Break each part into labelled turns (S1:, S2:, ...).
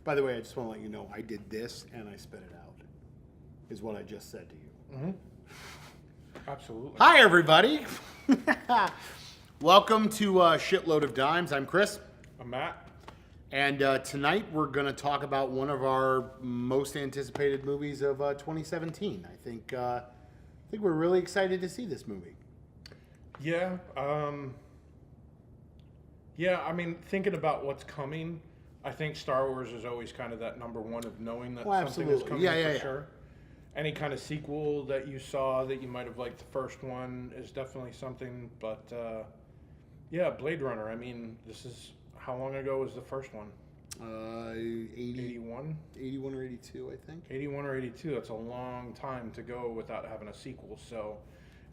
S1: By the way, I just want to let you know I did this and I spit it out, is what I just said to you.
S2: Mm-hmm. Absolutely.
S1: Hi, everybody. Welcome to Shitload of Dimes. I'm Chris.
S2: I'm Matt.
S1: And tonight we're going to talk about one of our most anticipated movies of 2017. I think we're really excited to see this movie.
S2: Yeah. I mean, thinking about what's coming, I think Star Wars is always kind of that number one of knowing that something is coming for sure. Any kind of sequel that you saw that you might have liked the first one is definitely something. But Blade Runner. I mean, this is how long ago was the first one? 81?
S1: 81 or 82, I think.
S2: 81 or 82. That's a long time to go without having a sequel. So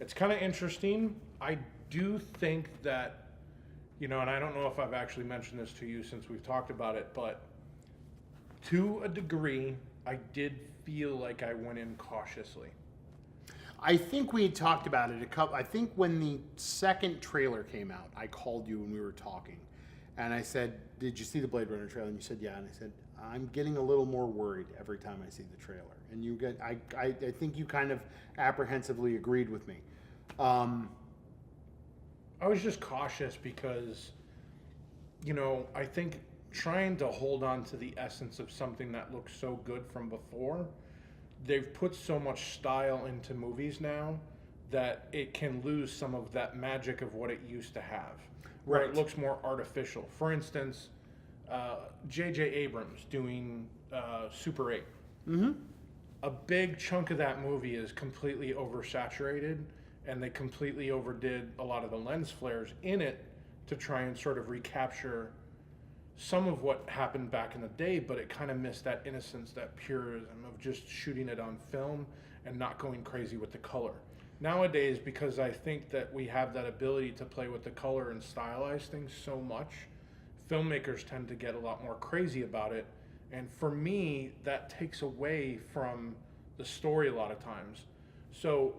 S2: it's kind of interesting. I do think that, and I don't know if I've actually mentioned this to you since we've talked about it, but to a degree, I did feel like I went in cautiously.
S1: I think we had talked about it I think when the second trailer came out, I called you when we were talking. And I said, did you see the Blade Runner trailer? And you said, yeah. And I said, I'm getting a little more worried every time I see the trailer. And I think you kind of apprehensively agreed with me.
S2: I was just cautious because, I think trying to hold on to the essence of something that looks so good from before, they've put so much style into movies now that it can lose some of that magic of what it used to have. Where it looks more artificial. For instance, J.J. Abrams doing Super 8.
S1: Mm-hmm.
S2: A big chunk of that movie is completely oversaturated, and they completely overdid a lot of the lens flares in it to try and sort of recapture some of what happened back in the day, but it kind of missed that innocence, that purism of just shooting it on film and not going crazy with the color. Nowadays, because I think that we have that ability to play with the color and stylize things so much, filmmakers tend to get a lot more crazy about it. And for me, that takes away from the story a lot of times. So,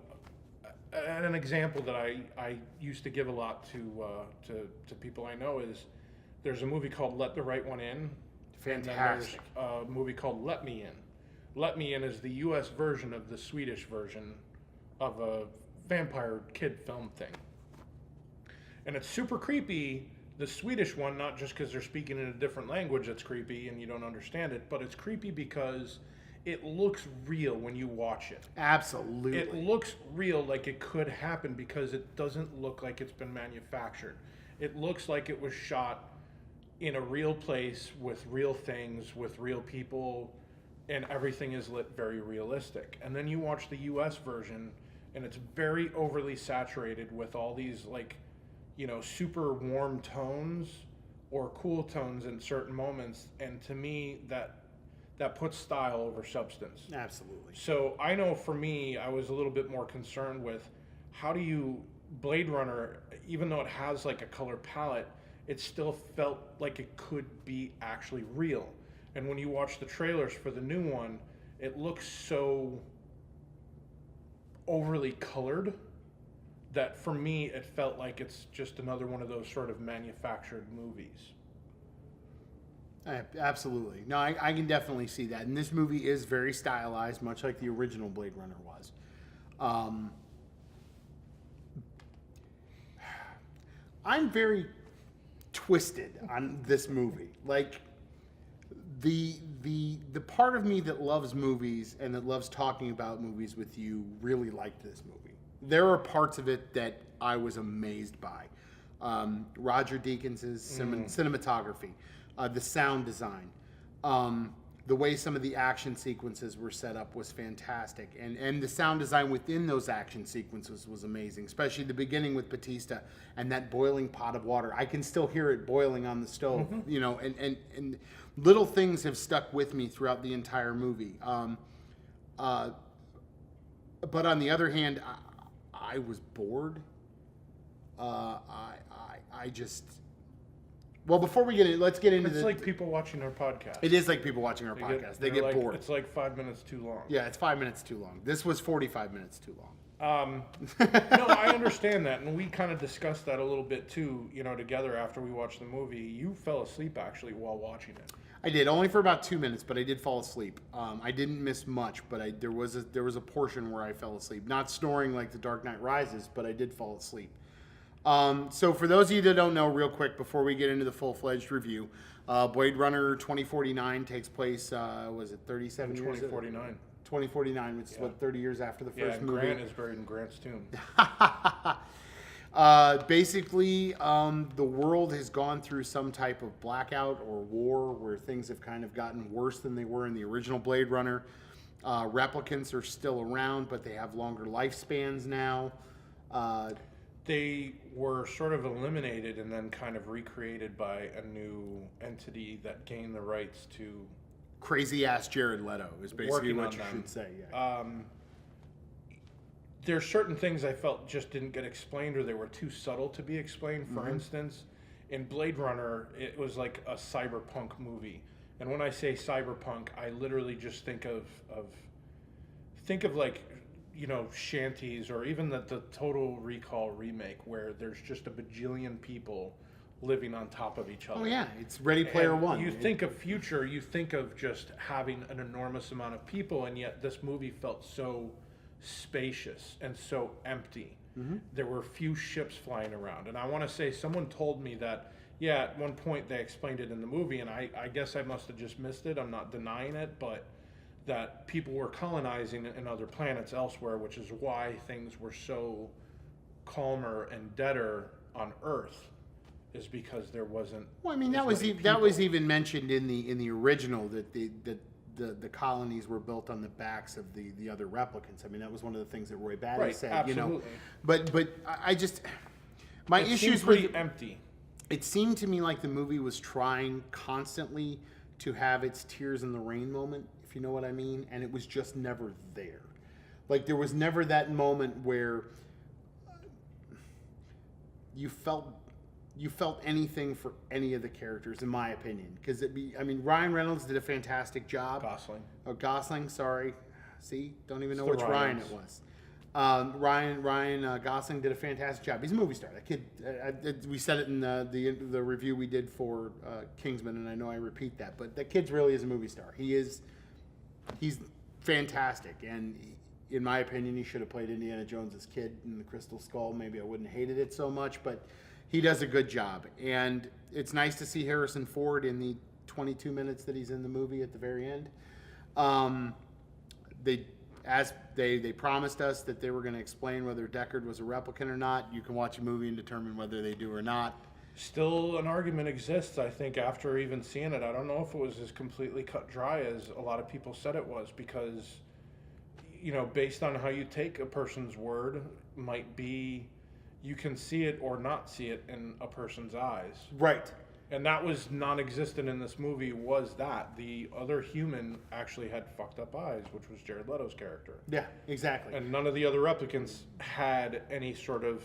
S2: an example that I used to give a lot to people I know is there's a movie called Let the Right One In.
S1: Fantastic.
S2: And then there's a movie called Let Me In. Let Me In is the U.S. version of the Swedish version of a vampire kid film thing. And it's super creepy, the Swedish one, not just because they're speaking in a different language that's creepy and you don't understand it, but it's creepy because it looks real when you watch it.
S1: Absolutely.
S2: It looks real, like it could happen, because it doesn't look like it's been manufactured. It looks like it was shot in a real place with real things, with real people, and everything is lit very realistic. And then you watch the US version, and it's very overly saturated with all these super warm tones or cool tones in certain moments. And to me, that puts style over substance.
S1: Absolutely.
S2: So I know for me, I was a little bit more concerned with how do you, Blade Runner, even though it has like a color palette, it still felt like it could be actually real. And when you watch the trailers for the new one, it looks so overly colored that for me, it felt like it's just another one of those sort of manufactured movies.
S1: Absolutely. No, I can definitely see that. And this movie is very stylized, much like the original Blade Runner was. I'm very twisted on this movie. Like, the part of me that loves movies and that loves talking about movies with you really liked this movie. There are parts of it that I was amazed by. Roger Deakins' cinematography, the sound design, the way some of the action sequences were set up was fantastic. And the sound design within those action sequences was amazing, especially the beginning with Batista and that boiling pot of water. I can still hear it boiling on the stove, and little things have stuck with me throughout the entire movie. But on the other hand, I was bored. I just... Well, before we get in, let's get into
S2: It's like people watching our podcast.
S1: It is like people watching our podcast. They get bored.
S2: It's like 5 minutes too long.
S1: Yeah, it's 5 minutes too long. This was 45 minutes too long.
S2: No, I understand that, and we kind of discussed that a little bit too, together after we watched the movie. You fell asleep actually while watching it.
S1: I did only for about 2 minutes, but I did fall asleep. I didn't miss much, but there was a portion where I fell asleep, not snoring like The Dark Knight Rises, but I did fall asleep. So for those of you that don't know, real quick before we get into the full-fledged review, Blade Runner 2049 takes place. Was it 37 years?
S2: 2049.
S1: 2049, which is what 30 years after the first
S2: and
S1: movie.
S2: Grant is buried in Grant's tomb.
S1: Basically, the world has gone through some type of blackout or war where things have kind of gotten worse than they were in the original Blade Runner. Replicants are still around, but they have longer lifespans now.
S2: They were sort of eliminated and then kind of recreated by a new entity that gained the rights to
S1: Crazy ass Jared Leto is basically what you should say. Yeah.
S2: There's certain things I felt just didn't get explained or they were too subtle to be explained. For instance, in Blade Runner, it was like a cyberpunk movie. And when I say cyberpunk, I literally just think of like, you know, shanties or even the Total Recall remake where there's just a bajillion people living on top of each other.
S1: Oh yeah, it's Ready Player One.
S2: You think of future, you think of just having an enormous amount of people, and yet this movie felt so spacious and so empty. There were few ships flying around, and I want to say someone told me that at one point they explained it in the movie, and I guess I must have just missed it. I'm not denying it, but that people were colonizing in other planets elsewhere, which is why things were so calmer and deader on Earth, is because there wasn't.
S1: Well, I mean that was even mentioned in the original that the colonies were built on the backs of the other replicants. I mean that was one of the things that Roy Batty said.
S2: Absolutely.
S1: You know, but I just my
S2: it
S1: issues
S2: seemed pretty
S1: with
S2: empty.
S1: It seemed to me like the movie was trying constantly to have its tears in the rain moment, if you know what I mean, and it was just never there. Like there was never that moment where you felt anything for any of the characters, in my opinion. Because Ryan Reynolds did a fantastic job. Gosling, sorry. See, don't even know which Ryan it was. Ryan Gosling did a fantastic job. He's a movie star. That kid, we said it in the review we did for Kingsman, and I know I repeat that, but that kid's really is a movie star. He's fantastic, and in my opinion, he should have played Indiana Jones's kid in the Crystal Skull. Maybe I wouldn't have hated it so much, but he does a good job. And it's nice to see Harrison Ford in the 22 minutes that he's in the movie at the very end. They promised us that they were going to explain whether Deckard was a replicant or not. You can watch a movie and determine whether they do or not.
S2: Still an argument exists, I think, after even seeing it. I don't know if it was as completely cut dry as a lot of people said it was, because, you know, based on how you take a person's word, might be you can see it or not see it in a person's eyes.
S1: Right.
S2: And that was non-existent in this movie, was that the other human actually had fucked up eyes, which was Jared Leto's character.
S1: Yeah, exactly.
S2: And none of the other replicants had any sort of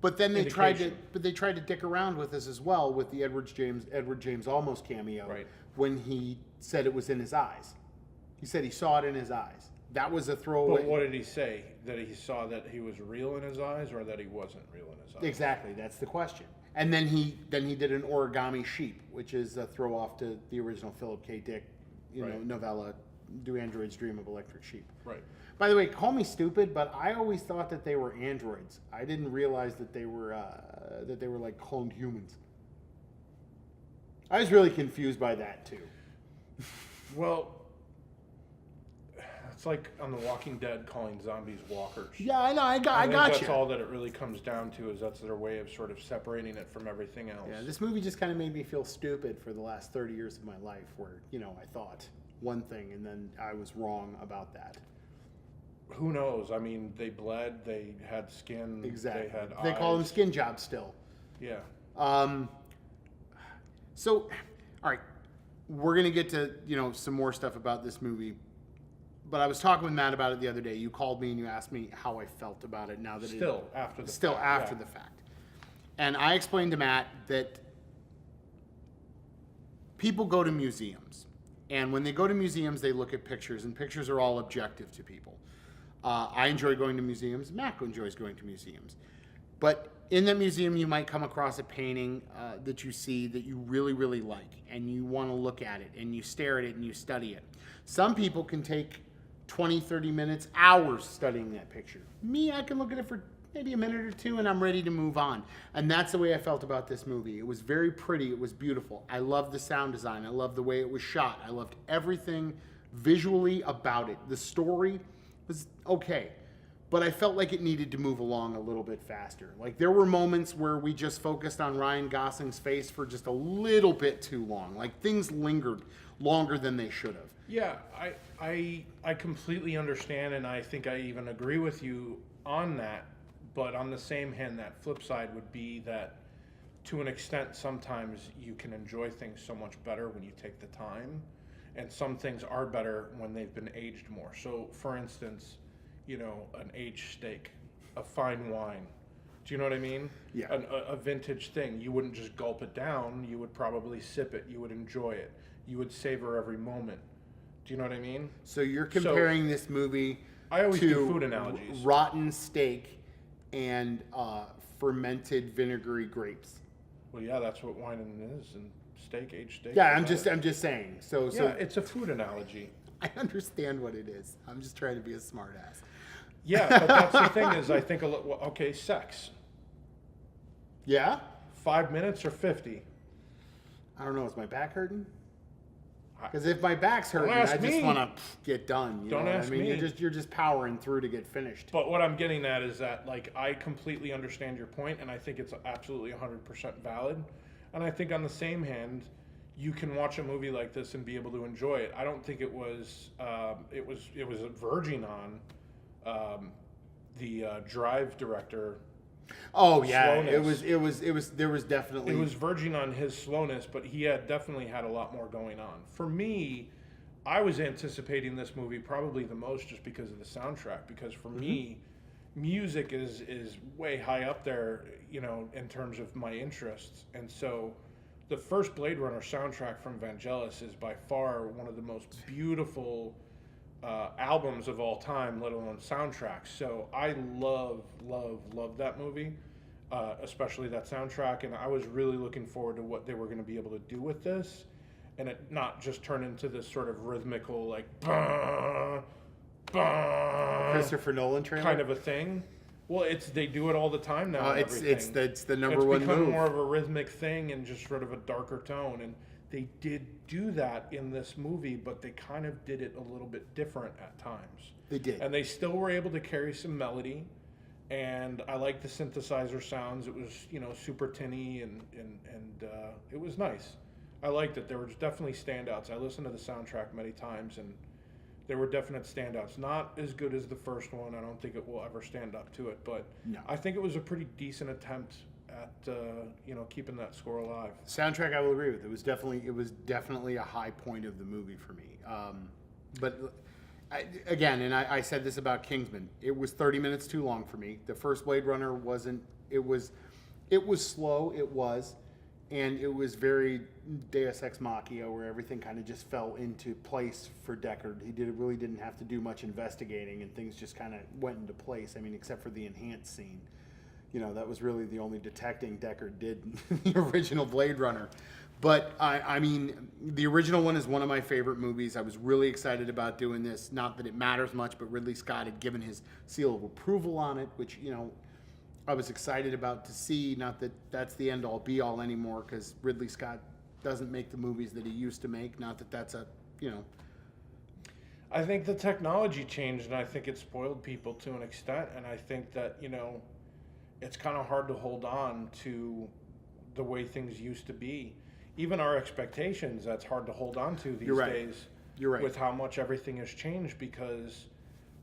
S1: But then they
S2: indication.
S1: tried to dick around with this as well with the Edward James Olmos cameo,
S2: Right.
S1: when he said it was in his eyes. He said he saw it in his eyes. That was a throwaway.
S2: But what did he say? That he saw that he was real in his eyes, or that he wasn't real in his eyes?
S1: Exactly, that's the question. And then he did an origami sheep, which is a throw off to the original Philip K. Dick, novella, Do Androids Dream of Electric Sheep?
S2: Right.
S1: By the way, call me stupid, but I always thought that they were androids. I didn't realize that they were like cloned humans. I was really confused by that too.
S2: Well, it's like on The Walking Dead calling zombies walkers.
S1: Yeah, I know. I
S2: think
S1: got
S2: that's
S1: you.
S2: all that it really comes down to, is that's their way of sort of separating it from everything else.
S1: Yeah, this movie just kind of made me feel stupid for the last 30 years of my life, where I thought one thing and then I was wrong about that.
S2: Who knows? I mean, they bled, they had skin,
S1: Exactly.
S2: they had
S1: They
S2: eyes.
S1: call them skin jobs still.
S2: Yeah.
S1: So, all right, we're gonna get to some more stuff about this movie, but I was talking with Matt about it the other day. You called me and you asked me how I felt about it now that
S2: After
S1: the fact, and I explained to Matt that people go to museums, and when they go to museums, they look at pictures, and pictures are all objective to people. I enjoy going to museums. Matt enjoys going to museums. But in the museum, you might come across a painting that you see that you really, really like, and you want to look at it, and you stare at it, and you study it. Some people can take 20, 30 minutes, hours studying that picture. Me, I can look at it for maybe a minute or two, and I'm ready to move on. And that's the way I felt about this movie. It was very pretty. It was beautiful. I loved the sound design. I loved the way it was shot. I loved everything visually about it. The story was okay, but I felt like it needed to move along a little bit faster. Like, there were moments where we just focused on Ryan Gosling's face for just a little bit too long. Like, things lingered longer than they should have.
S2: Yeah, I completely understand, and I think I even agree with you on that. But on the same hand, that flip side would be that, to an extent, sometimes you can enjoy things so much better when you take the time, and some things are better when they've been aged more. So, for instance, you know, an aged steak, a fine wine. Do you know what I mean?
S1: Yeah.
S2: A vintage thing. You wouldn't just gulp it down. You would probably sip it. You would enjoy it. You would savor every moment. Do you know what I mean?
S1: So you're comparing this movie
S2: I always
S1: to
S2: do food analogies.
S1: rotten steak and fermented vinegary grapes.
S2: Well, yeah, that's what wine is, and steak, aged steak.
S1: Yeah, I'm just saying. So
S2: Yeah, it's a food analogy.
S1: I understand what it is. I'm just trying to be a smart ass.
S2: Yeah, but that's the thing is, I think okay, sex.
S1: Yeah?
S2: 5 minutes or 50?
S1: I don't know. Is my back hurting? Because if my back's hurting, I just want to get done. You
S2: Don't
S1: know what
S2: ask
S1: I mean?
S2: me.
S1: You're just powering through to get finished.
S2: But what I'm getting at is that, like, I completely understand your point, and I think it's absolutely 100% valid. And I think on the same hand, you can watch a movie like this and be able to enjoy it. I don't think it was verging on the Drive director.
S1: Oh yeah,
S2: slowness.
S1: there was definitely
S2: It was verging on his slowness, but he had definitely had a lot more going on. For me, I was anticipating this movie probably the most just because of the soundtrack. Because for me, music is way high up there, you know, in terms of my interests. And so, the first Blade Runner soundtrack from Vangelis is by far one of the most beautiful albums of all time, let alone soundtracks. So I love that movie, especially that soundtrack, and I was really looking forward to what they were going to be able to do with this, and it not just turn into this sort of rhythmical, like, bah, bah,
S1: Christopher Nolan trailer
S2: kind of a thing. Well, they do it all the time now.
S1: it's the number one
S2: It's become
S1: move.
S2: more of a rhythmic thing and just sort of a darker tone. And they did do that in this movie, but they kind of did it a little bit different at times.
S1: They did.
S2: And they still were able to carry some melody. And I like the synthesizer sounds. It was, you know, super tinny and it was nice. I liked it. There were definitely standouts. I listened to the soundtrack many times, and there were definite standouts. Not as good as the first one. I don't think it will ever stand up to it, but
S1: No.
S2: I think it was a pretty decent attempt at you know, keeping that score alive.
S1: Soundtrack, I will agree with. It was definitely a high point of the movie for me. But I said this about Kingsman. It was 30 minutes too long for me. The first Blade Runner wasn't. It was slow. It was. And it was very Deus Ex Machina, where everything kind of just fell into place for Deckard. He really didn't have to do much investigating, and things just kind of went into place. I mean, except for the enhanced scene. You know, that was really the only detecting Deckard did in the original Blade Runner. But, I mean, the original one is one of my favorite movies. I was really excited about doing this. Not that it matters much, but Ridley Scott had given his seal of approval on it, which, you know, I was excited about to see. Not that that's the end-all, be-all anymore, because Ridley Scott doesn't make the movies that he used to make. Not that that's a, you know.
S2: I think the technology changed, and I think it spoiled people to an extent. And I think that, you know, it's kind of hard to hold on to the way things used to be. Even our expectations, that's hard to hold on to these days.
S1: You're right.
S2: With how much everything has changed, because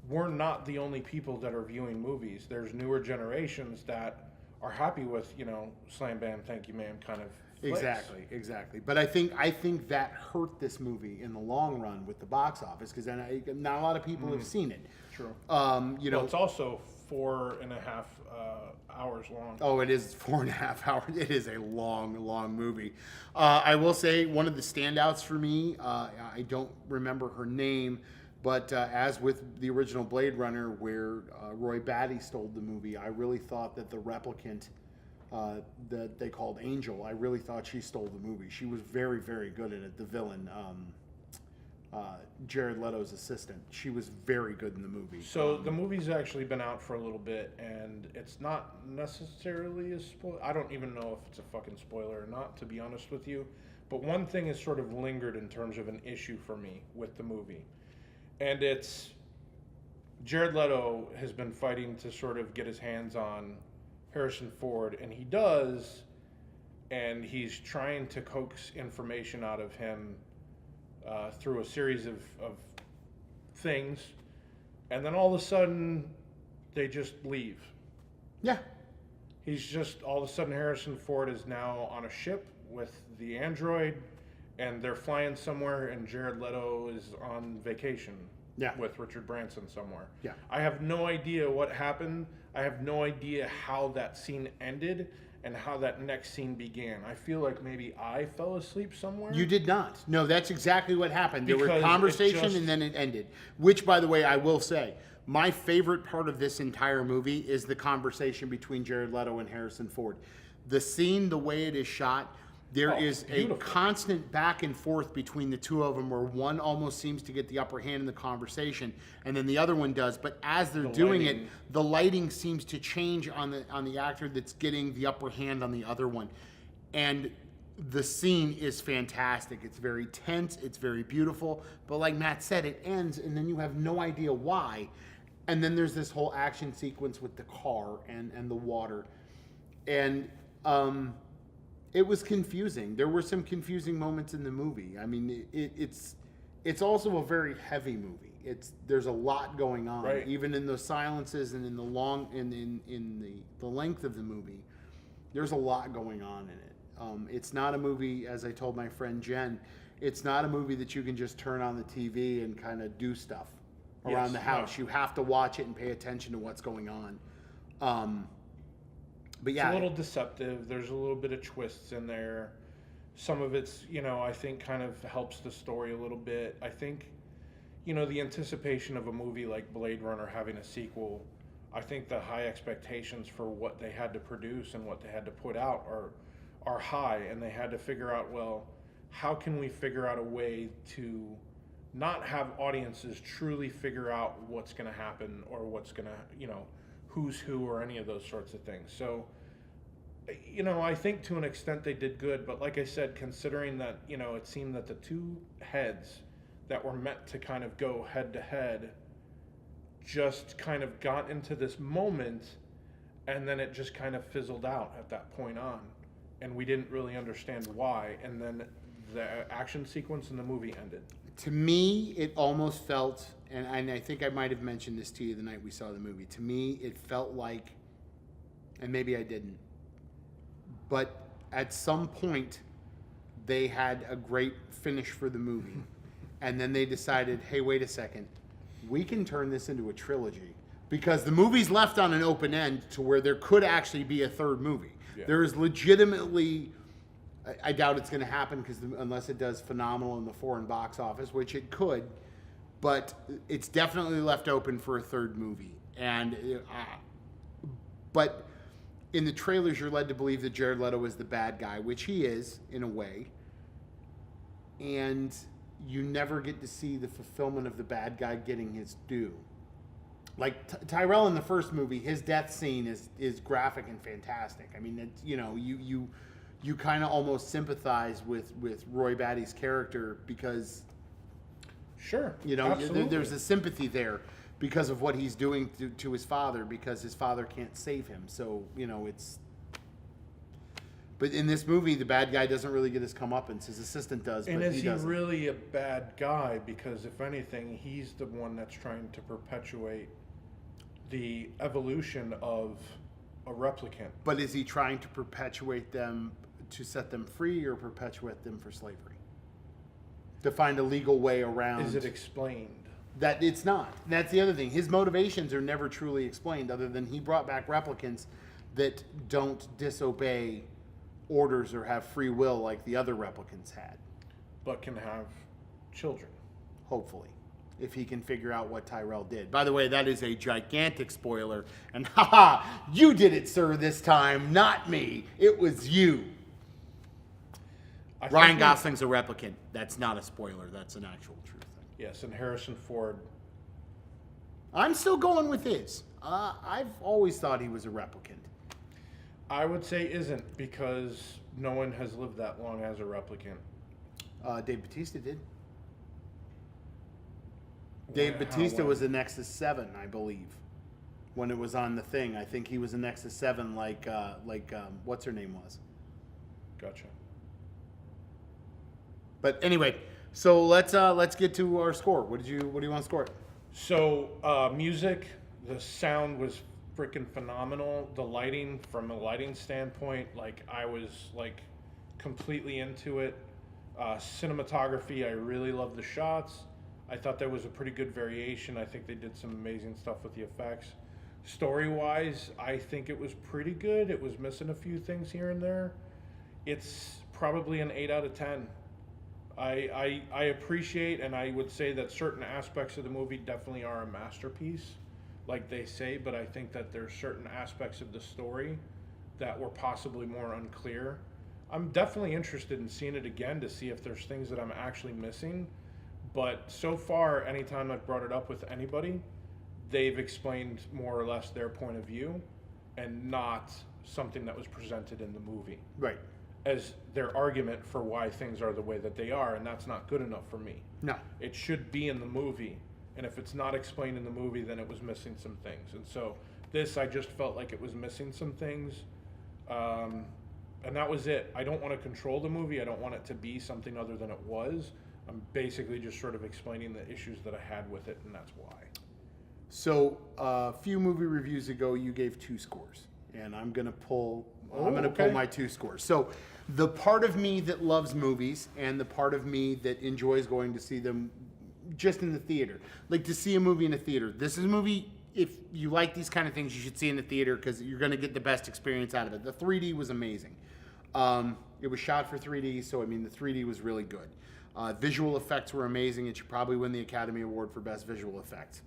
S2: we're not the only people that are viewing movies. There's newer generations that are happy with, you know, slam bam, thank you ma'am kind of flicks.
S1: Exactly. But I think that hurt this movie in the long run with the box office, because not a lot of people have seen it.
S2: True.
S1: You know,
S2: Well, it's also 4.5 hours long.
S1: Oh, it is 4.5 hours. It is a long movie. I will say one of the standouts for me, I don't remember her name, But as with the original Blade Runner, where Roy Batty stole the movie, I really thought that the replicant that they called Angel, I really thought she stole the movie. She was very, very good at it. The villain, Jared Leto's assistant, she was very good in the movie.
S2: So the movie's actually been out for a little bit, and it's not necessarily a spoiler. I don't even know if it's a fucking spoiler or not, to be honest with you. But one thing has sort of lingered in terms of an issue for me with the movie. And it's Jared Leto has been fighting to sort of get his hands on Harrison Ford, and he does, and he's trying to coax information out of him through a series of things, and then all of a sudden they just leave.
S1: Yeah.
S2: He's just, all of a sudden Harrison Ford is now on a ship with the android, and they're flying somewhere, and Jared Leto is on vacation with Richard Branson somewhere.
S1: Yeah.
S2: I have no idea what happened. I have no idea how that scene ended and how that next scene began. I feel like maybe I fell asleep somewhere.
S1: You did not. No, that's exactly what happened. There was
S2: Because
S1: conversation and then it ended. Which, by the way, I will say, my favorite part of this entire movie is the conversation between Jared Leto and Harrison Ford. The scene, the way it is shot, there is
S2: beautiful.
S1: a constant back and forth between the two of them where one almost seems to get the upper hand in the conversation and then the other one does. But as they're doing it, the lighting seems to change on the actor that's getting the upper hand on the other one. And the scene is fantastic. It's very tense. It's very beautiful. But like Matt said, it ends and then you have no idea why. And then there's this whole action sequence with the car and the water. And it was confusing. There were some confusing moments in the movie. I mean, it's also a very heavy movie. There's a lot going on,
S2: right.
S1: Even in those silences and in the length of the movie. There's a lot going on in it. It's not a movie, as I told my friend Jen, it's not a movie that you can just turn on the TV and kind of do stuff around the house. No. You have to watch it and pay attention to what's going on. But yeah,
S2: it's a little deceptive. There's a little bit of twists in there. Some of it's, I think kind of helps the story a little bit. I think, the anticipation of a movie like Blade Runner having a sequel, I think the high expectations for what they had to produce and what they had to put out are high, and they had to figure out, well, how can we figure out a way to not have audiences truly figure out what's going to happen or what's going to, who's who or any of those sorts of things. So, I think to an extent they did good, but like I said, considering that, it seemed that the two heads that were meant to kind of go head to head just kind of got into this moment, and then it just kind of fizzled out at that point on, and we didn't really understand why, and then the action sequence in the movie ended.
S1: To me, it almost felt, and I think I might have mentioned this to you the night we saw the movie, to me it felt like, and maybe I didn't, but at some point they had a great finish for the movie, and then they decided, hey, wait a second, we can turn this into a trilogy, because the movie's left on an open end to where there could actually be a third movie. Yeah. There is legitimately, I doubt it's going to happen because unless it does phenomenal in the foreign box office, which it could, but it's definitely left open for a third movie. And but in the trailers, you're led to believe that Jared Leto is the bad guy, which he is in a way. And you never get to see the fulfillment of the bad guy getting his due. Like Tyrell in the first movie, his death scene is graphic and fantastic. I mean, it's, you kind of almost sympathize with Roy Batty's character because,
S2: sure,
S1: there's a sympathy there because of what he's doing to his father, because his father can't save him. So, it's... But in this movie, the bad guy doesn't really get his comeuppance. His assistant does,
S2: and
S1: but he doesn't.
S2: And is he really a bad guy? Because if anything, he's the one that's trying to perpetuate the evolution of a replicant.
S1: But is he trying to perpetuate them to set them free or perpetuate them for slavery? To find a legal way around...
S2: Is it explained?
S1: That it's not. That's the other thing. His motivations are never truly explained, other than he brought back replicants that don't disobey orders or have free will like the other replicants had.
S2: But can have children.
S1: Hopefully. if he can figure out what Tyrell did. By the way, that is a gigantic spoiler. And haha, you did it, sir, this time, not me. It was you. Ryan Gosling's a replicant. That's not a spoiler. That's an actual true thing.
S2: Yes, and Harrison Ford.
S1: I'm still going with his. I've always thought he was a replicant.
S2: I would say isn't, because no one has lived that long as a replicant.
S1: Dave Bautista did. Dave Bautista was a Nexus 7, I believe, when it was on the thing. I think he was a Nexus 7 like what's her name was.
S2: Gotcha.
S1: But anyway, so let's get to our score. What do you want to score it?
S2: So music, the sound was freaking phenomenal. The lighting, from a lighting standpoint, like I was like completely into it. Cinematography, I really loved the shots. I thought there was a pretty good variation. I think they did some amazing stuff with the effects. Story-wise, I think it was pretty good. It was missing a few things here and there. It's probably an 8 out of 10. I appreciate, and I would say that certain aspects of the movie definitely are a masterpiece, like they say, but I think that there's certain aspects of the story that were possibly more unclear. I'm definitely interested in seeing it again to see if there's things that I'm actually missing. But so far, anytime I've brought it up with anybody, they've explained more or less their point of view and not something that was presented in the movie.
S1: Right.
S2: As their argument for why things are the way that they are, and that's not good enough for me.
S1: No.
S2: It should be in the movie, and if it's not explained in the movie, then it was missing some things. And so this, I just felt like it was missing some things. And that was it. I don't want to control the movie. I don't want it to be something other than it was. I'm basically just sort of explaining the issues that I had with it, and that's why.
S1: So a few movie reviews ago, you gave 2 scores, and I'm gonna pull my 2 scores. So the part of me that loves movies and the part of me that enjoys going to see them just in the theater, like to see a movie in a theater. This is a movie. If you like these kind of things, you should see in the theater because you're going to get the best experience out of it. The 3D was amazing. It was shot for 3D, so I mean the 3D was really good. Visual effects were amazing. It should probably win the Academy Award for Best Visual Effects.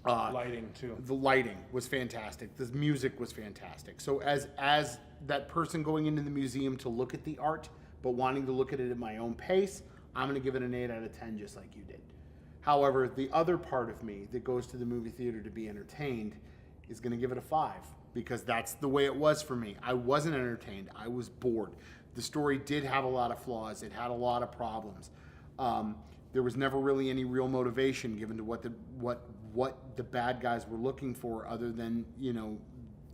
S2: Lighting too.
S1: The lighting was fantastic. The music was fantastic. So as that person going into the museum to look at the art, but wanting to look at it at my own pace, I'm going to give it an 8 out of 10, just like you did. However, the other part of me that goes to the movie theater to be entertained is going to give it a 5, because that's the way it was for me. I wasn't entertained. I was bored. The story did have a lot of flaws. It had a lot of problems. There was never really any real motivation given to what the bad guys were looking for, other than,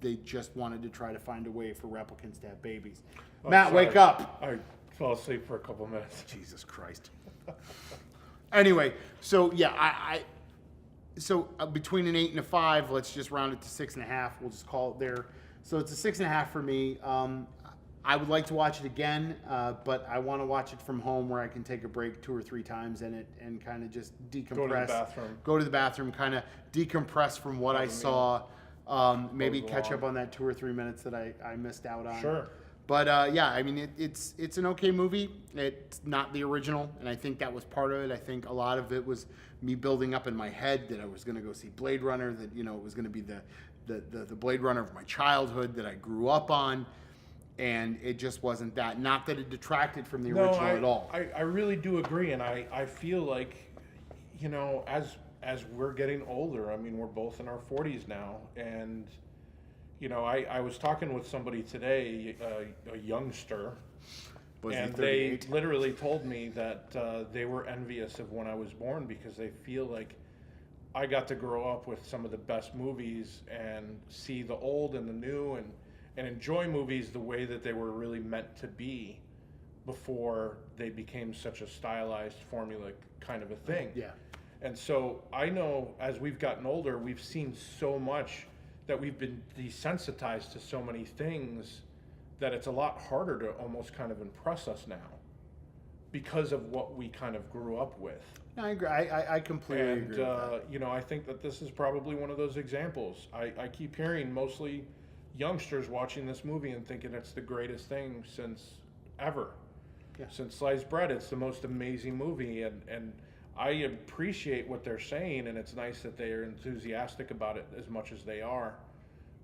S1: they just wanted to try to find a way for replicants to have babies.
S2: Oh,
S1: Matt,
S2: sorry.
S1: wake up.
S2: I fell asleep for a couple minutes.
S1: Jesus Christ. Anyway, so yeah, between an 8 and a 5, let's just round it to 6.5. We'll just call it there. So it's a 6.5 for me. I would like to watch it again, but I want to watch it from home where I can take a break 2 or 3 times in it and kind of just decompress. Go to the bathroom, kind of decompress from what I saw. Maybe catch up on that 2 or 3 minutes that I missed out on.
S2: Sure.
S1: But yeah, I mean, it's an okay movie. It's not the original, and I think that was part of it. I think a lot of it was me building up in my head that I was going to go see Blade Runner, that it was going to be the Blade Runner of my childhood that I grew up on, and it just wasn't that. Not that it detracted from the original at all.
S2: I really do agree, and I feel like, as we're getting older, I mean, we're both in our 40s now, and I was talking with somebody today, a youngster, and they literally told me that they were envious of when I was born, because they feel like I got to grow up with some of the best movies and see the old and the new, and enjoy movies the way that they were really meant to be before they became such a stylized formula kind of a thing.
S1: Yeah.
S2: And so I know as we've gotten older, we've seen so much that we've been desensitized to so many things that it's a lot harder to almost kind of impress us now because of what we kind of grew up with.
S1: I agree. I completely agree with that.
S2: I think that this is probably one of those examples. I keep hearing mostly youngsters watching this movie and thinking it's the greatest thing since ever.
S1: Yeah.
S2: Since sliced bread, it's the most amazing movie, and I appreciate what they're saying, and it's nice that they are enthusiastic about it as much as they are.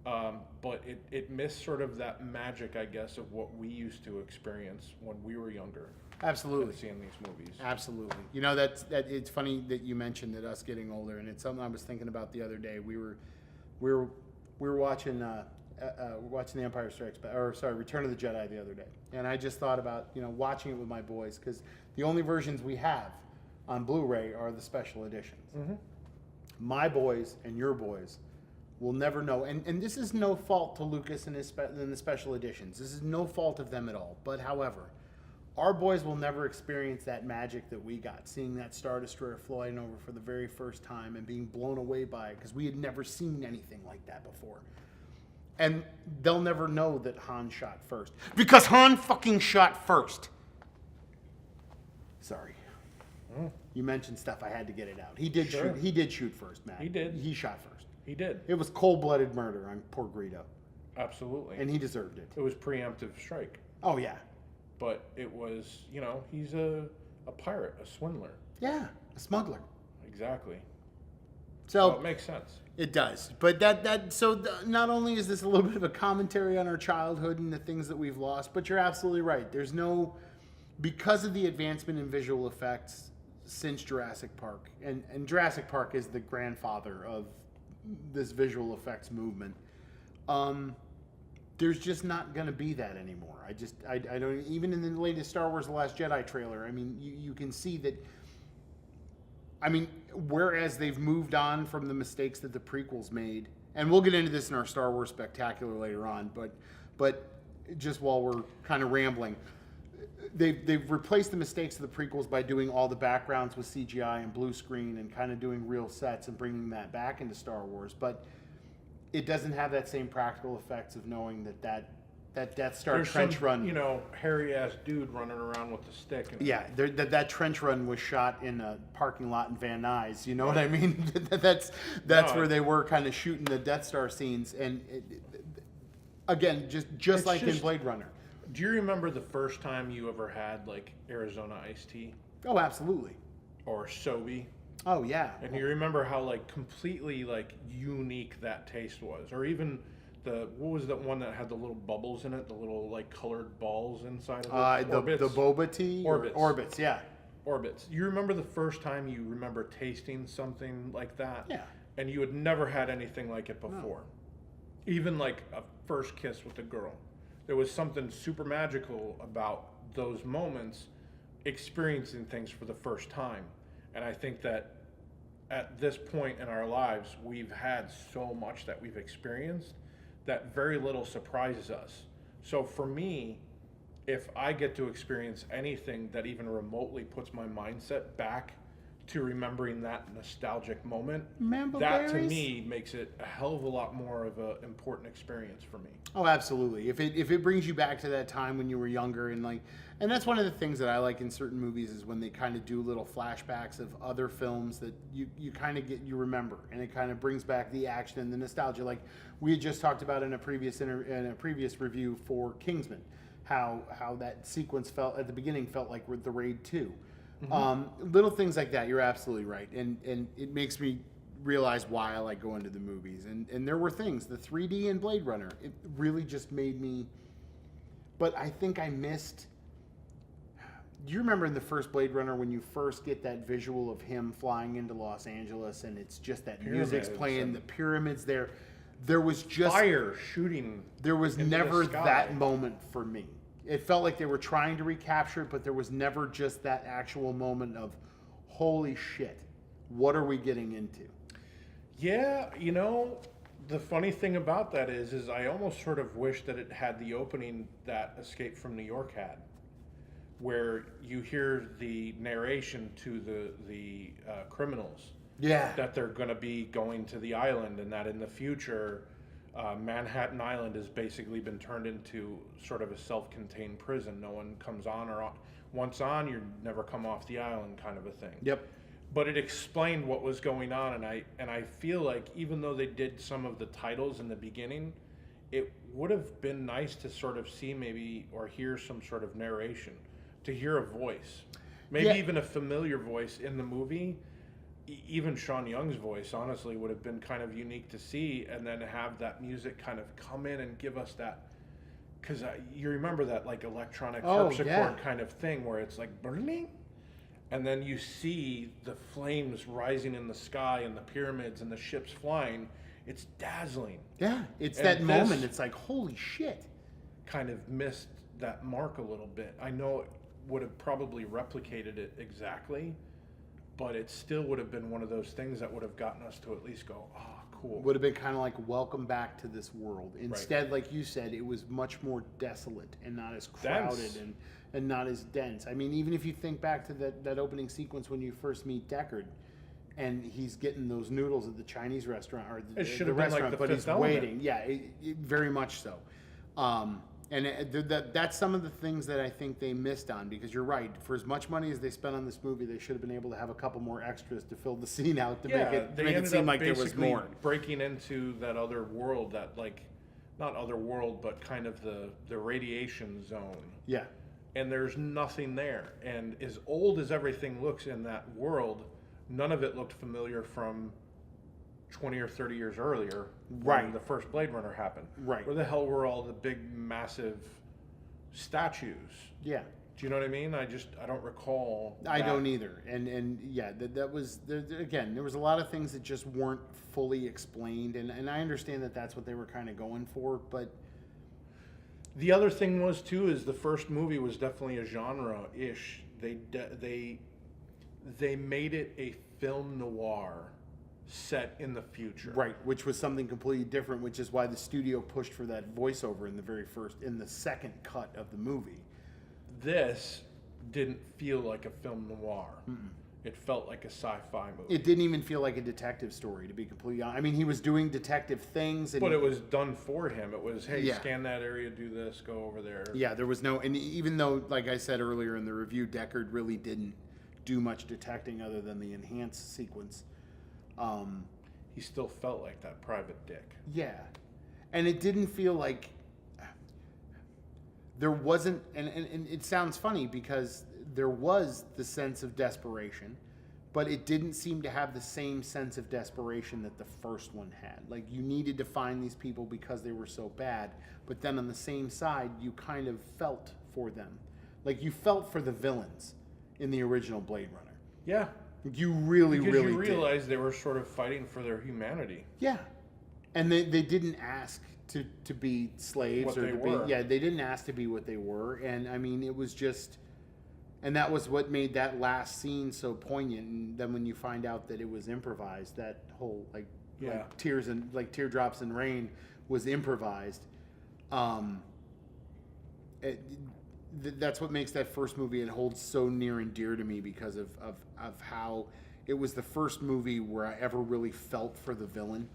S2: But it missed sort of that magic, I guess, of what we used to experience when we were younger.
S1: Absolutely.
S2: Seeing these movies.
S1: Absolutely. You know, that it's funny that you mentioned that us getting older, and it's something I was thinking about the other day. We were watching The Empire Strikes Back, or sorry, Return of the Jedi the other day, and I just thought about watching it with my boys, because the only versions we have on Blu-ray are the special editions.
S2: Mm-hmm.
S1: My boys and your boys will never know, and this is no fault to Lucas and the special editions. This is no fault of them at all. But however, our boys will never experience that magic that we got, seeing that Star Destroyer flying over for the very first time and being blown away by it, because we had never seen anything like that before. And they'll never know that Han shot first, because Han fucking shot first. Sorry. You mentioned stuff, I had to get it out. He did
S2: Sure.
S1: shoot. He did shoot first, Matt.
S2: He did.
S1: He shot first.
S2: He did.
S1: It was cold-blooded murder on poor Greedo,
S2: Absolutely.
S1: and he deserved it.
S2: It was preemptive strike.
S1: Oh yeah,
S2: But it was, he's a pirate, a swindler.
S1: yeah, a smuggler.
S2: Exactly.
S1: So
S2: It makes sense.
S1: it does. But not only is this a little bit of a commentary on our childhood and the things that we've lost, but you're absolutely right. There's no, because of the advancement in visual effects since Jurassic Park, and Jurassic Park is the grandfather of this visual effects movement. There's just not going to be that anymore. I don't, even in the latest Star Wars The Last Jedi trailer, I mean, you can see that, I mean, whereas they've moved on from the mistakes that the prequels made, and we'll get into this in our Star Wars Spectacular later on, but just while we're kind of rambling, they've replaced the mistakes of the prequels by doing all the backgrounds with CGI and blue screen and kind of doing real sets and bringing that back into Star Wars, but it doesn't have that same practical effects of knowing that Death Star
S2: There's
S1: trench
S2: some,
S1: run.
S2: hairy-ass dude running around with a stick. And
S1: Yeah, that trench run was shot in a parking lot in Van Nuys. You know what I mean? that's
S2: No,
S1: where they were kind of shooting the Death Star scenes, and again, just like in Blade Runner.
S2: Do you remember the first time you ever had, like, Arizona iced tea?
S1: Oh, absolutely.
S2: Or Sobe?
S1: Oh yeah.
S2: And you remember how, like, completely, like, unique that taste was? Or even what was that one that had the little bubbles in it? The little, like, colored balls inside of it?
S1: The boba tea.
S2: Orbits.
S1: Orbits, yeah.
S2: Orbits. You remember the first time you remember tasting something like that?
S1: Yeah.
S2: And you had never had anything like it before. No. Even, like, a first kiss with a girl. There was something super magical about those moments, experiencing things for the first time. And I think that at this point in our lives, we've had so much that we've experienced that very little surprises us. So for me, if I get to experience anything that even remotely puts my mindset back to remembering that nostalgic moment, that to me makes it a hell of a lot more of an important experience for me.
S1: Oh, absolutely. If it brings you back to that time when you were younger, and that's one of the things that I like in certain movies is when they kind of do little flashbacks of other films that you kind of you remember, and it kind of brings back the action and the nostalgia. Like we had just talked about in a previous review for Kingsman, how that sequence felt at the beginning felt like the Raid 2. Mm-hmm. Little things like that. You're absolutely right, and it makes me realize why I like going to the movies. And there were things, the 3D in Blade Runner, it really just made me. But I think I missed. Do you remember in the first Blade Runner when you first get that visual of him flying into Los Angeles and it's just that music's playing, the pyramids there? There was just
S2: fire shooting.
S1: There was never that moment for me. It felt like they were trying to recapture it, but there was never just that actual moment of, holy shit, what are we getting into?
S2: Yeah, the funny thing about that is I almost sort of wish that it had the opening that Escape from New York had, where you hear the narration to the criminals.
S1: Yeah.
S2: That they're going to be going to the island, and that in the future, Manhattan Island has basically been turned into sort of a self-contained prison. No one comes on or off. Once on, you never come off the island, kind of a thing.
S1: Yep.
S2: But it explained what was going on, and I feel like even though they did some of the titles in the beginning, it would have been nice to sort of see maybe or hear some sort of narration, to hear a voice. Maybe
S1: Yeah.
S2: even a familiar voice in the movie. Even Sean Young's voice, honestly, would have been kind of unique to see, and then have that music kind of come in and give us that. Because you remember that like electronic harpsichord
S1: yeah.
S2: kind of thing where it's like burning, and then you see the flames rising in the sky and the pyramids and the ships flying. It's dazzling.
S1: Yeah, it's
S2: And
S1: that moment.
S2: this-
S1: It's like, holy shit.
S2: Kind of missed that mark a little bit. I know it would have probably replicated it exactly, but it still would have been one of those things that would have gotten us to at least go, oh, cool.
S1: Would have been kind of like, welcome back to this world. Instead, like you said, it was much more desolate and not as crowded
S2: Dense.
S1: and not as dense. I mean, even if you think back to that opening sequence when you first meet Deckard, and he's getting those noodles at the Chinese restaurant or
S2: It should
S1: the
S2: have been like
S1: restaurant,
S2: the
S1: but
S2: Fifth
S1: he's
S2: Element.
S1: waiting. Yeah, very much so. That's some of the things that I think they missed on, because you're right. For as much money as they spent on this movie, they should have been able to have a couple more extras to fill the scene out to make it
S2: ended
S1: seem
S2: up
S1: like there was
S2: basically
S1: more.
S2: breaking into that other world, that like, not other world, but kind of the radiation zone.
S1: Yeah.
S2: And there's nothing there. And as old as everything looks in that world, none of it looked familiar from 20 or 30 years earlier,
S1: Right.
S2: when the first Blade Runner happened.
S1: Right.
S2: Where the hell were all the big, massive statues?
S1: Yeah.
S2: Do you know what I mean? I don't recall.
S1: I
S2: that.
S1: don't either. And yeah, that was again, there was a lot of things that just weren't fully explained, and I understand that that's what they were kind of going for, but
S2: The other thing was too is the first movie was definitely a genre-ish. They made it a film noir set in the future.
S1: right, which was something completely different, which is why the studio pushed for that voiceover in the second cut of the movie.
S2: This didn't feel like a film noir. It felt like a sci-fi movie.
S1: It didn't even feel like a detective story, to be completely honest. I mean, he was doing detective things, and
S2: But it was done for him. It was, hey,
S1: Yeah.
S2: scan that area, do this, go over there.
S1: yeah, there was no, and even though, like I said earlier in the review, Deckard really didn't do much detecting other than the enhanced sequence.
S2: He still felt like that private dick.
S1: Yeah, and it didn't feel like there wasn't, and it sounds funny because there was the sense of desperation, but it didn't seem to have the same sense of desperation that the first one had. Like, you needed to find these people because they were so bad, but then on the same side, you kind of felt for them. Like, you felt for the villains in the original Blade Runner.
S2: Yeah.
S1: You really,
S2: Because
S1: really
S2: you
S1: did.
S2: realize they were sort of fighting for their humanity.
S1: Yeah, and they didn't ask to be slaves
S2: What
S1: or
S2: they
S1: to
S2: were.
S1: be. Yeah, they didn't ask to be what they were, and I mean, it was just, and that was what made that last scene so poignant. And then when you find out that it was improvised, that whole like tears and like teardrops and rain was improvised. That's what makes that first movie, it holds so near and dear to me because of how it was the first movie where I ever really felt for the villain,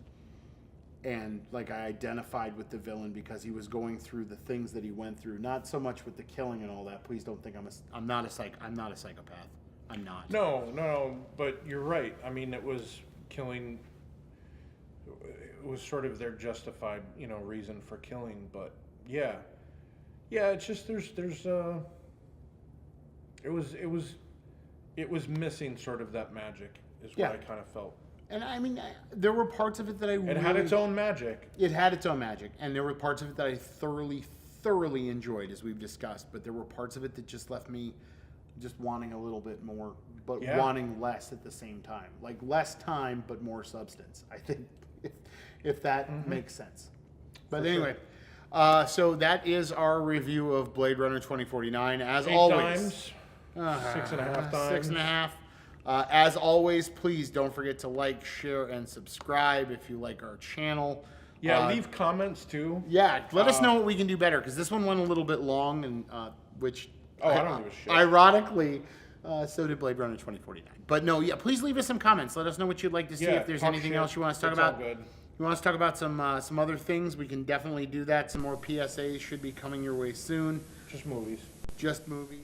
S1: and like I identified with the villain because he was going through the things that he went through. Not so much with the killing and all that. Please don't think I'm not a psychopath. I'm not.
S2: No, but you're right. I mean, it was killing. It was sort of their justified, reason for killing. But yeah. It's just it was missing sort of that magic. Is what I kind of felt.
S1: And I mean, there were parts of it that
S2: It had its own magic.
S1: It had its own magic, and there were parts of it that I thoroughly enjoyed, as we've discussed. But there were parts of it that just left me just wanting a little bit more, but wanting less at the same time. Like less time, but more substance. I think, if that makes sense. But anyway, so that is our review of Blade Runner 2049. As
S2: 8
S1: always,
S2: times, 6.5 times.
S1: 6.5. As always, please don't forget to like, share, and subscribe if you like our channel.
S2: Yeah, leave comments too.
S1: Yeah, let us know what we can do better, because this one went a little bit long, and which
S2: I don't give a shit.
S1: Ironically, so did Blade Runner 2049. But no, please leave us some comments. Let us know what you'd like to see. If there's
S2: talk
S1: anything
S2: shit.
S1: else you want us to talk
S2: It's all
S1: about.
S2: good.
S1: You want us to talk about some other things? We can definitely do that. Some more PSAs should be coming your way soon.
S2: Just movies.
S1: Just movies.